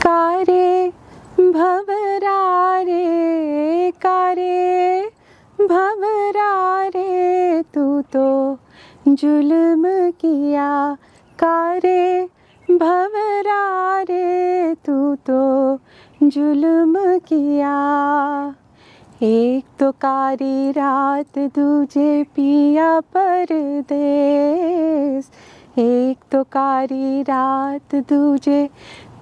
कारे भंवरा रे कारे भंवरा रे तू तो जुल्म किया। कारे भंवरा रे तू तो जुल्म किया। एक तो कारी रात दूजे पिया परदेस। एक तो कारी रात दूजे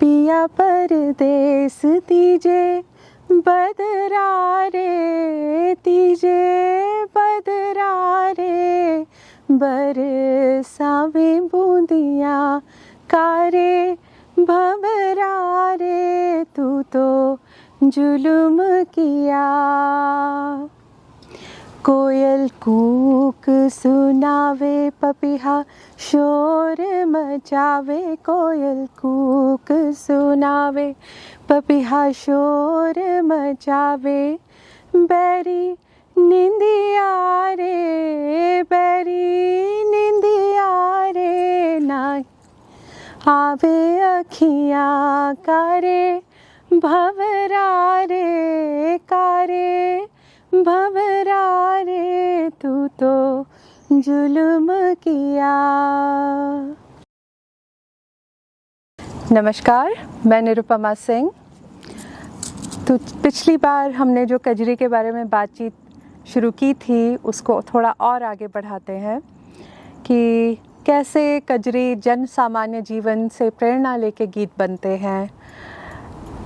पिया परदेस। तीजे बदरा रे तीजे बदरा रे बरसावे बूंदिया। कारे भंवरा रे तू तो जुल्म किया। कोयल कूक सुनावे पपीहा शोर मचावे। कोयल कूक सुनावे पपीहा शोर मचावे। बैरी निंदिया रे बैरी निंदिया रे ना आवे अखियाँ। कारे भंवरा रे कारे भंवरा रे तू तो जुल्म किया। नमस्कार, मैं निरुपमा सिंह। तो पिछली बार हमने जो कजरी के बारे में बातचीत शुरू की थी उसको थोड़ा और आगे बढ़ाते हैं कि कैसे कजरी जन सामान्य जीवन से प्रेरणा लेके गीत बनते हैं।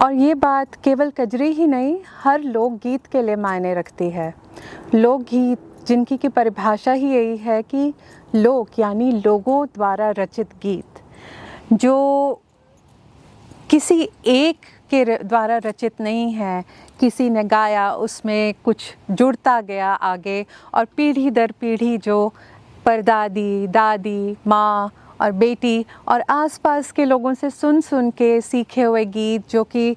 और ये बात केवल कजरी ही नहीं, हर लोकगीत के लिए मायने रखती है। लोकगीत जिनकी की परिभाषा ही यही है कि लोक यानी लोगों द्वारा रचित गीत, जो किसी एक के द्वारा रचित नहीं है। किसी ने गाया, उसमें कुछ जुड़ता गया आगे और पीढ़ी दर पीढ़ी जो परदादी, दादी, माँ और बेटी और आसपास के लोगों से सुन सुन के सीखे हुए गीत जो कि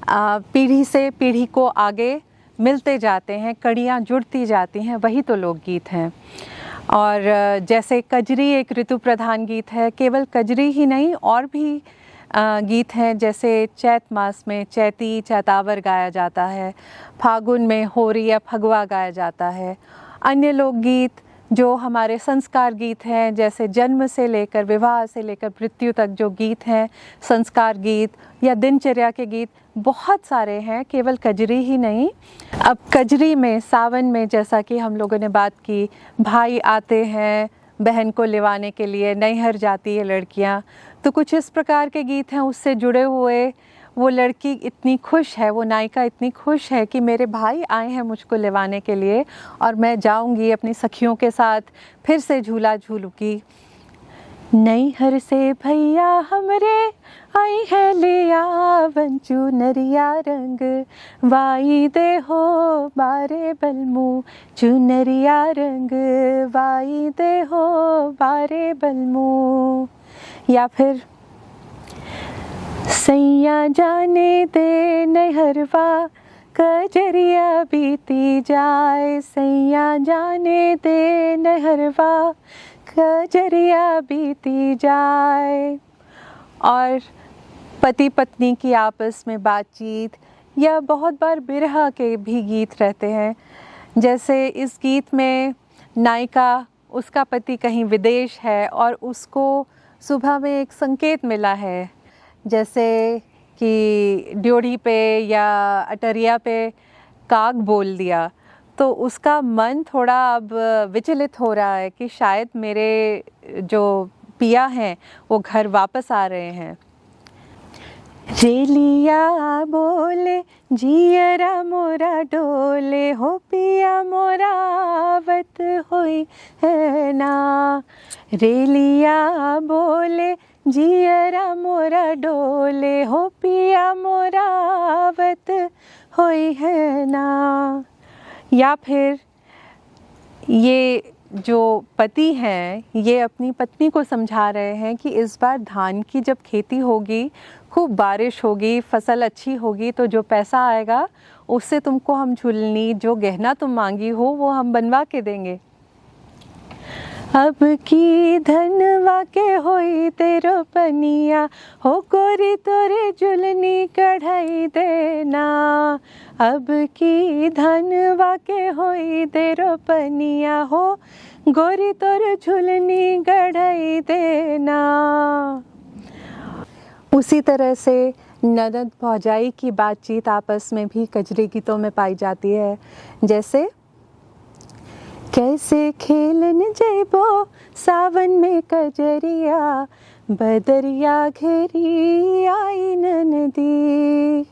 पीढ़ी से पीढ़ी को आगे मिलते जाते हैं, कड़ियाँ जुड़ती जाती हैं, वही तो लोकगीत हैं। और जैसे कजरी एक ऋतु प्रधान गीत है, केवल कजरी ही नहीं और भी गीत हैं। जैसे चैत मास में चैती चैतावर गाया जाता है, फागुन में होरी या फगवा गाया जाता है। अन्य लोकगीत जो हमारे संस्कार गीत हैं, जैसे जन्म से लेकर विवाह से लेकर मृत्यु तक जो गीत हैं, संस्कार गीत या दिनचर्या के गीत बहुत सारे हैं, केवल कजरी ही नहीं। अब कजरी में सावन में जैसा कि हम लोगों ने बात की, भाई आते हैं बहन को लिवाने के लिए, नैहर जाती है लड़कियां, तो कुछ इस प्रकार के गीत हैं उससे जुड़े हुए। वो लड़की इतनी खुश है, वो नायिका इतनी खुश है कि मेरे भाई आए हैं मुझको लिवाने के लिए और मैं जाऊंगी अपनी सखियों के साथ फिर से झूला झूलूंगी। नैहर से भैया हमरे आई है ले आवन चुनरिया रंग वाई दे हो बारे बलमू। चुनरिया रंग वाई दे हो बारे बलमू। या फिर सैया जाने दे नैहरवा कजरिया बीती जाए। सैया जाने दे नैहरवा कजरिया बीती जाए। और पति पत्नी की आपस में बातचीत या बहुत बार बिरहा के भी गीत रहते हैं। जैसे इस गीत में नायिका, उसका पति कहीं विदेश है और उसको सुबह में एक संकेत मिला है, जैसे कि ड्योढ़ी पे या अटरिया पे काग बोल दिया, तो उसका मन थोड़ा अब विचलित हो रहा है कि शायद मेरे जो पिया हैं वो घर वापस आ रहे हैं। रेलिया बोले जियरा मोरा डोले हो पिया मोरा आवत होई है ना। रेलिया बोले जियरा मोरा डोले हो पिया मोरा आवत होई है ना। या फिर ये जो पति हैं ये अपनी पत्नी को समझा रहे हैं कि इस बार धान की जब खेती होगी, खूब बारिश होगी, फसल अच्छी होगी, तो जो पैसा आएगा उससे तुमको हम झुलनी, जो गहना तुम मांगी हो वो हम बनवा के देंगे। अब की धनवा के होई तेरो पनिया, हो गोरी तोरे जुलनी कढ़ाई देना। अब की धनवा के होई तेरो पनिया, हो गोरी तोरे झुलनी कढ़ाई देना। उसी तरह से ननद भौजाई की बातचीत आपस में भी कजरी गीतों में पाई जाती है। जैसे कैसे खेलन जैबो सावन में कजरिया, बदरिया घेरी आई ननदी।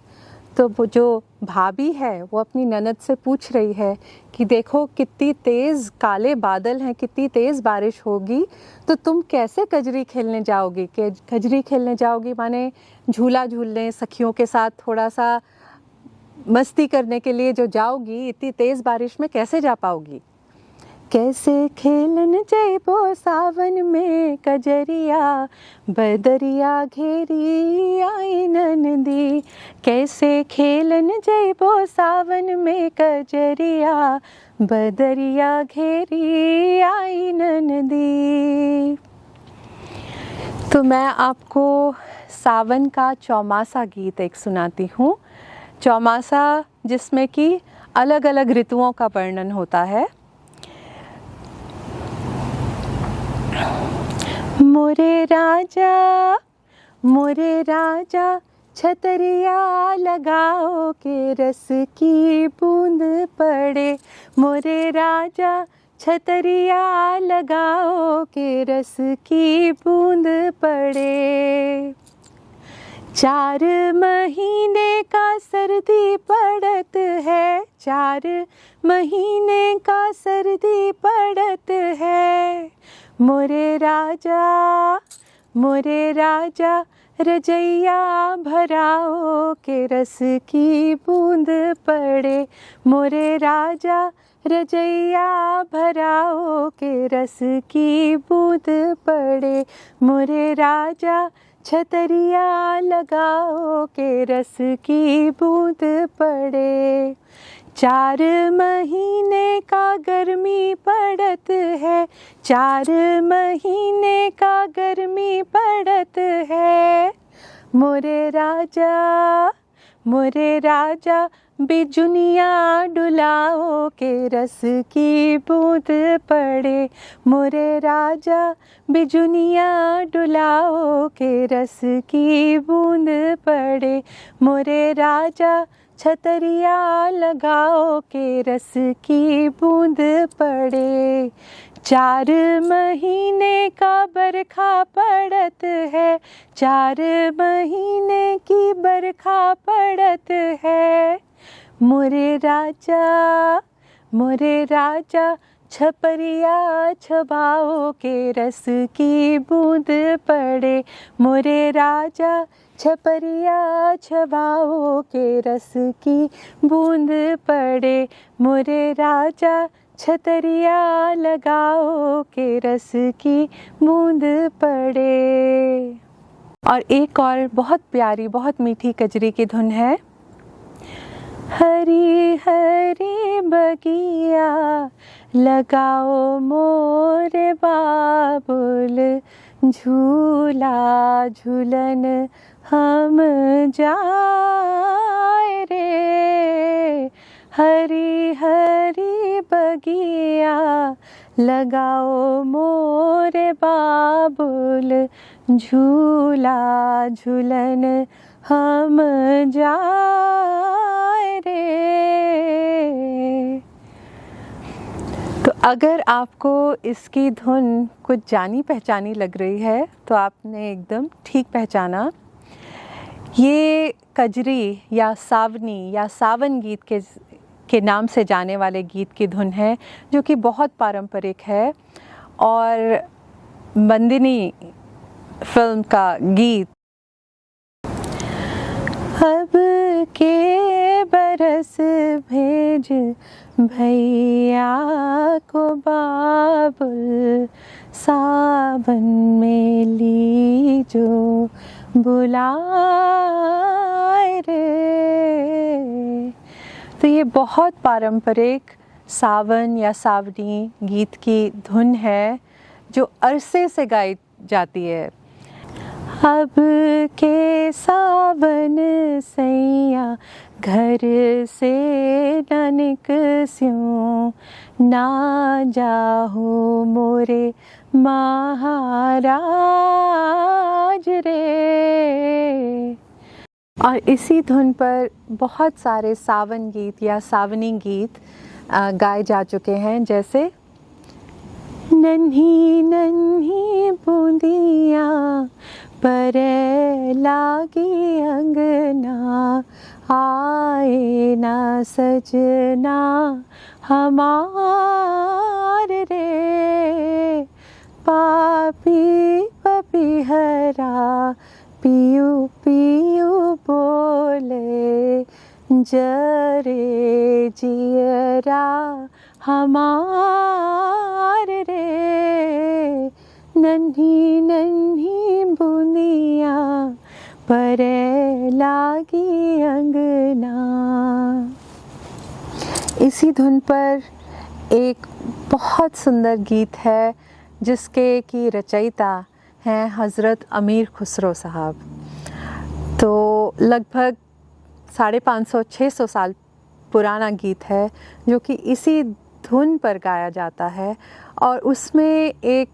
तो वो जो भाभी है वो अपनी ननद से पूछ रही है कि देखो कितनी तेज़ काले बादल हैं, कितनी तेज़ बारिश होगी, तो तुम कैसे कजरी खेलने जाओगी। कजरी खेलने जाओगी माने झूला झूलने, सखियों के साथ थोड़ा सा मस्ती करने के लिए जो जाओगी, इतनी तेज़ बारिश में कैसे जा पाओगी। कैसे खेलन जैबो सावन में कजरिया, बदरिया घेरी आई ननदी। कैसे खेलन जैबो सावन में कजरिया, बदरिया घेरी आई ननदी। तो मैं आपको सावन का चौमासा गीत एक सुनाती हूँ। चौमासा जिसमें कि अलग अलग ऋतुओं का वर्णन होता है। मोरे राजा छतरिया लगाओ के रस की बूंद पड़े। मोरे राजा छतरिया लगाओ के रस की बूंद पड़े। 4 महीने का सर्दी पड़त है, 4 महीने का सर्दी पड़त है। मोरे राजा रजैया भराओ के रस की बूंद पड़े। मोरे राजा रजैया भराओ के रस की बूंद पड़े। मोरे राजा छतरिया लगाओ के रस की बूंद पड़े। 4 महीने का गर्मी पड़त है, 4 महीने का गर्मी पड़त है। मोरे राजा बिजुनिया डुलाओ के रस की बूंद पड़े। मोरे राजा बिजुनिया डुलाओ के रस की बूंद पड़े। मोरे राजा छतरिया लगाओ के रस की बूंद पड़े। 4 महीने का बरखा पड़त है, 4 महीने की बरखा पड़त है। मोरे राजा छपरिया छबाओ के रस की बूंद पड़े। मोरे राजा छपरिया छबाओ के रस की बूंद पड़े। मोरे राजा छतरिया लगाओ के रस की बूंद पड़े। और एक और बहुत प्यारी, बहुत मीठी कजरी की धुन है। हरी हरी बगिया लगाओ मोरे बाबुल, झूला झूलन हम जाए रे। हरी हरी बगिया लगाओ मोरे बाबुल, झूला झूलन हम जाए रे। तो अगर आपको इसकी धुन कुछ जानी पहचानी लग रही है तो आपने एकदम ठीक पहचाना। ये कजरी या सावनी या सावन गीत के नाम से जाने वाले गीत की धुन है, जो कि बहुत पारंपरिक है और बंदिनी फिल्म का गीत। अब के बरस भेज भैया को बाबुल, सावन में लीजो बुलाए रे। तो ये बहुत पारंपरिक सावन या सावनी गीत की धुन है, जो अरसे से गाई जाती है। अब के सावन सैया घर से न निकस्यूं, ना जाहू मोरे महाराज रे। और इसी धुन पर बहुत सारे सावन गीत या सावनी गीत गाए जा चुके हैं, जैसे नन्ही नन्ही बूंदियाँ पर लागी अंगना, आए ना सजना हमार रे। पापी पपीहरा पियू पियू बोले, जरे जियरा हमार रे। नन्ही नन्ही बूंदियाँ पर लागी अंगना। इसी धुन पर एक बहुत सुंदर गीत है जिसके की रचयिता हैं हज़रत अमीर खुसरो साहब। तो लगभग 550-600 साल पुराना गीत है जो कि इसी धुन पर गाया जाता है, और उसमें एक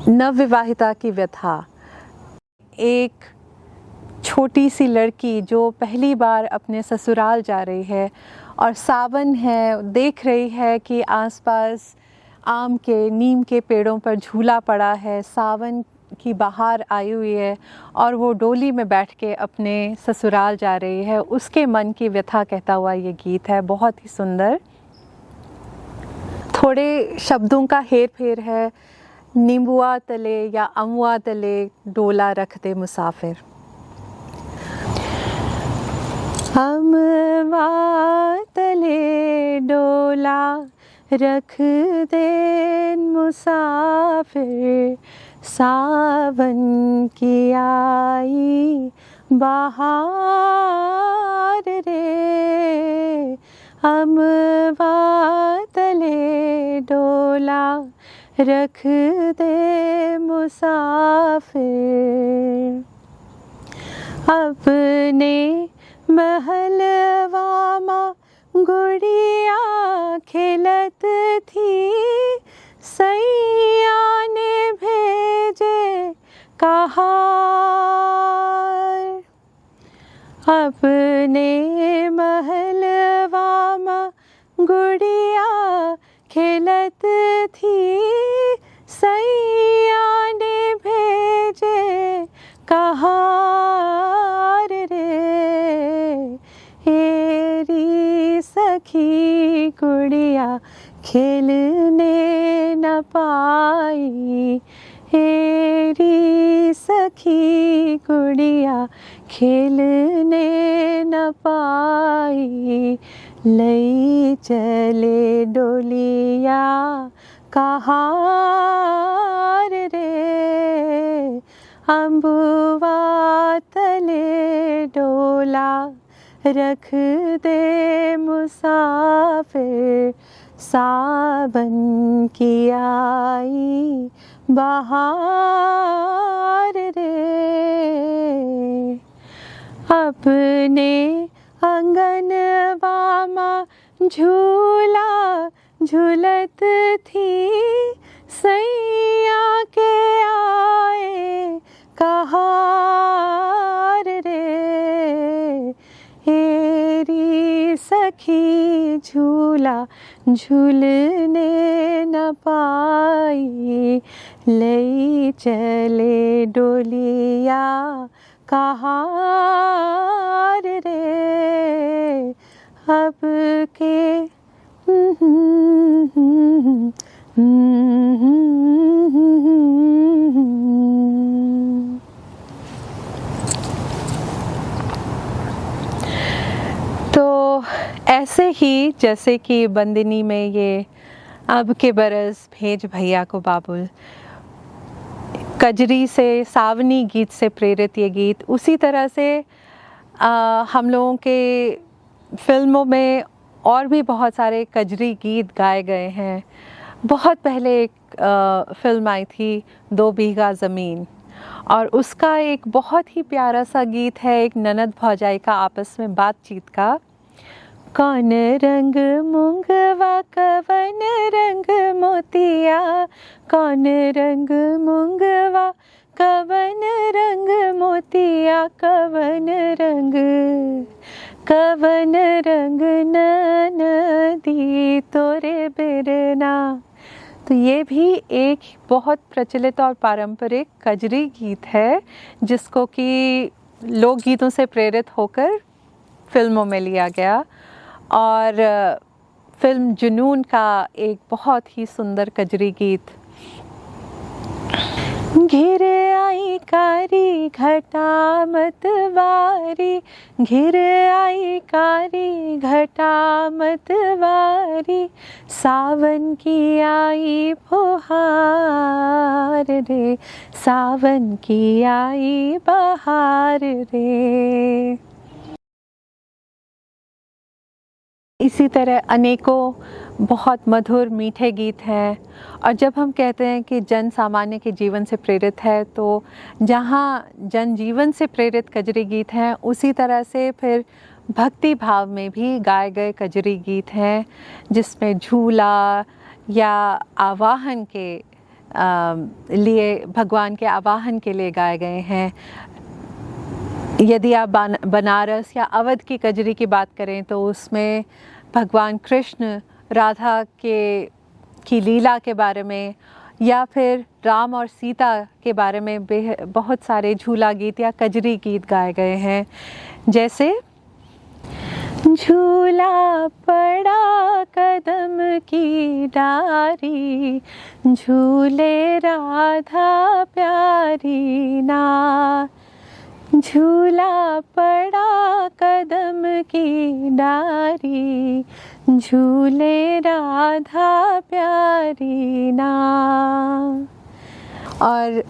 नवविवाहिता की व्यथा, एक छोटी सी लड़की जो पहली बार अपने ससुराल जा रही है और सावन है, देख रही है कि आसपास आम के नीम के पेड़ों पर झूला पड़ा है, सावन की बहार आई हुई है और वो डोली में बैठ के अपने ससुराल जा रही है, उसके मन की व्यथा कहता हुआ ये गीत है। बहुत ही सुंदर, थोड़े शब्दों का हेर फेर है। नींबुआ तले या अमुआ तले डोला रख दे मुसाफिर। अमवा तले डोला रख दे मुसाफिर, सावन की आई बहार रे। अमवा तले डोला रख दे मुसाफिर, अपने महलवा माँ गुड़िया खेलत थी, सैया ने भेजे कहार। अपने महलवा माँ गुड़िया खेलत थी, सैया ने भेजे कहार रे। हेरी सखी गुड़िया खेलने न पाई, हेरी सखी गुड़िया खेलने न पाई, लई चले डोलिया कहार रे। अम्बुआ तले डोला रख दे मुसाफिर, सावन की आई बहार रे। अपने आंगनवा माँ झूला झूलत थी, सैया के आए कहार रे। हेरी सखी झूला झूलने न पाई, लई चले डोलिया कहार रे। अब के तो ऐसे ही जैसे कि बंदिनी में ये अब के बरस भेज भैया को बाबुल, कजरी से सावनी गीत से प्रेरित ये गीत, उसी तरह से हम लोगों के फिल्मों में और भी बहुत सारे कजरी गीत गाए गए हैं। बहुत पहले एक फ़िल्म आई थी 2 बीघा ज़मीन, और उसका एक बहुत ही प्यारा सा गीत है, एक ननद भौजाई का आपस में बातचीत का। कौन रंग मूंगवा कवन रंग मोतिया, कौन रंग मूंगवा कवन रंग मोतिया, कवन रंग ननदी तोरे बिरना। तो ये भी एक बहुत प्रचलित और पारंपरिक कजरी गीत है, जिसको कि लोकगीतों से प्रेरित होकर फिल्मों में लिया गया, और फिल्म जुनून का एक बहुत ही सुंदर कजरी गीत। घिर आई कारी घटा मतवारी, घिर आई कारी घटा मतवारी, सावन की आई फुहार रे, सावन की आई बहार रे। इसी तरह अनेकों बहुत मधुर मीठे गीत हैं। और जब हम कहते हैं कि जन सामान्य के जीवन से प्रेरित है, तो जहाँ जनजीवन से प्रेरित कजरी गीत हैं, उसी तरह से फिर भक्ति भाव में भी गाए गए कजरी गीत हैं, जिसमें झूला या आवाहन के लिए, भगवान के आवाहन के लिए गाए गए हैं। यदि आप बनारस या अवध की कजरी की बात करें, तो उसमें भगवान कृष्ण राधा की लीला के बारे में, या फिर राम और सीता के बारे में बहुत सारे झूला गीत या कजरी गीत गाए गए हैं। जैसे झूला पड़ा कदम की डारी, झूले राधा प्यारी ना, झूला पड़ा कदम की डारी, झूले राधा प्यारी ना। और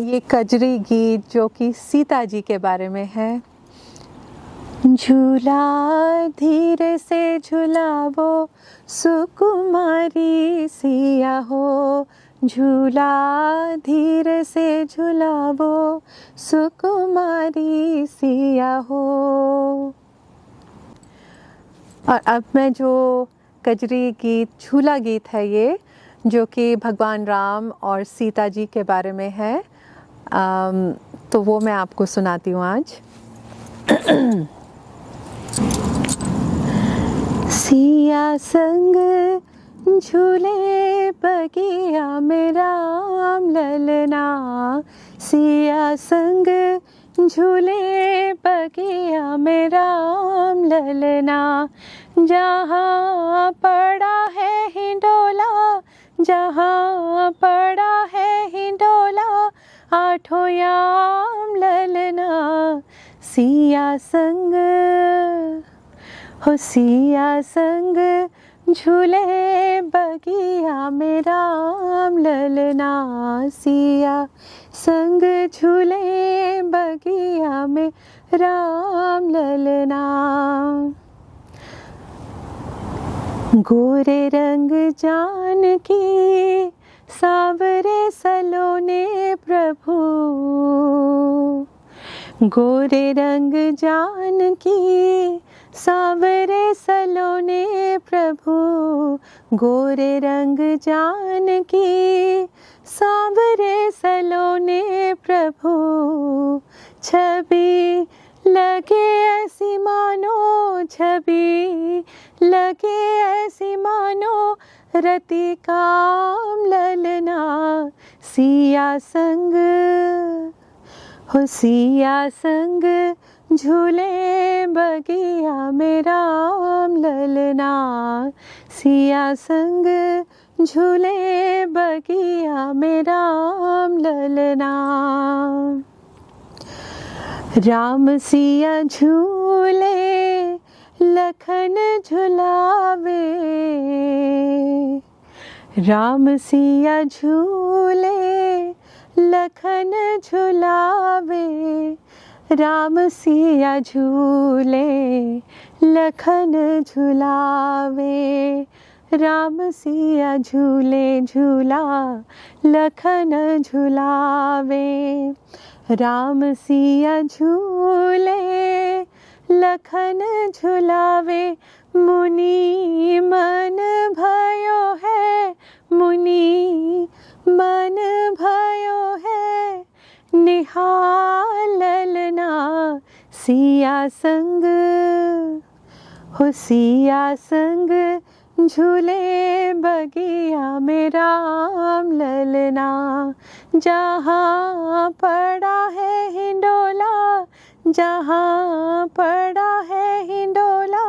ये कजरी गीत जो कि सीता जी के बारे में है। झूला धीरे से झुलावो सुकुमारी सिया हो, झूला धीरे से झुलावो सुकुमारी सिया हो। और अब मैं जो कजरी गीत, झूला गीत है ये, जो कि भगवान राम और सीता जी के बारे में है, तो वो मैं आपको सुनाती हूँ आज। सिया संग झूले बगिया में राम ललना, सिया संग झूले बगिया में राम ललना, जहाँ पड़ा है हिंडोला, जहाँ पड़ा है हिंडोला, आठों याम ललना, सिया संग हो, सिया संग झूले बगिया में राम ललना, सिया संग झूले बगिया में राम ललना। गोरे रंग जानकी सावरे सलोने प्रभु, गोरे रंग जानकी सावरे सलोने प्रभु, गोरे रंग जानकी सावरे सलोने प्रभु, छवि लगे ऐसी मानो, छवि लगे ऐसी मानो रति काम ललना, सिया संग हो, सिया संग झूले बगिया में राम ललना, सिया संग झूले बगिया में राम ललना। राम सिया झूले लखन झुलावे, राम सिया झूले लखन झुलावे, राम सिया झूले लखन झुलावे, राम सिया झूले झूला लखन झुलावे, राम सिया झूले लखन झुलावे, मुनि मन भयो है, मुनि मन भयो है, निहालना सिया संग, हो सिया संग झूले बगिया में राम ललना, जहाँ पड़ा है हिंडोला, जहाँ पड़ा है हिंडोला,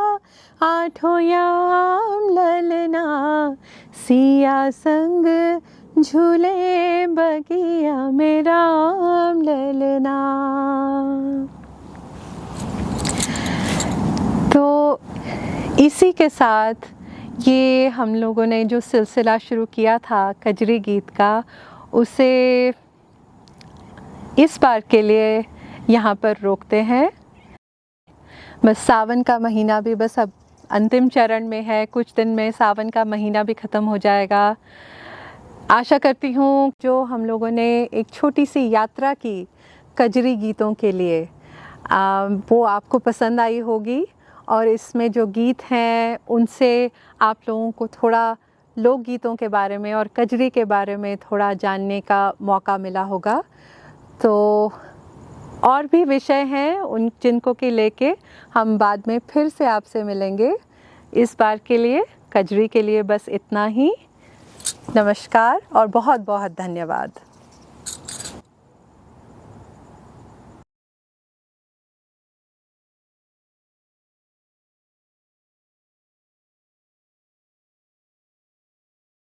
आठों याम ललना सिया संग झूले बगिया में राम ललना। तो इसी के साथ ये हम लोगों ने जो सिलसिला शुरू किया था कजरी गीत का, उसे इस बार के लिए यहाँ पर रोकते हैं। बस सावन का महीना भी बस अब अंतिम चरण में है, कुछ दिन में सावन का महीना भी ख़त्म हो जाएगा। आशा करती हूँ जो हम लोगों ने एक छोटी सी यात्रा की कजरी गीतों के लिए वो आपको पसंद आई होगी, और इसमें जो गीत हैं उनसे आप लोगों को थोड़ा लोकगीतों के बारे में और कजरी के बारे में थोड़ा जानने का मौका मिला होगा। तो और भी विषय हैं उन जिनको कि लेके हम बाद में फिर से आपसे मिलेंगे। इस बार के लिए कजरी के लिए बस इतना ही। नमस्कार और बहुत बहुत धन्यवाद।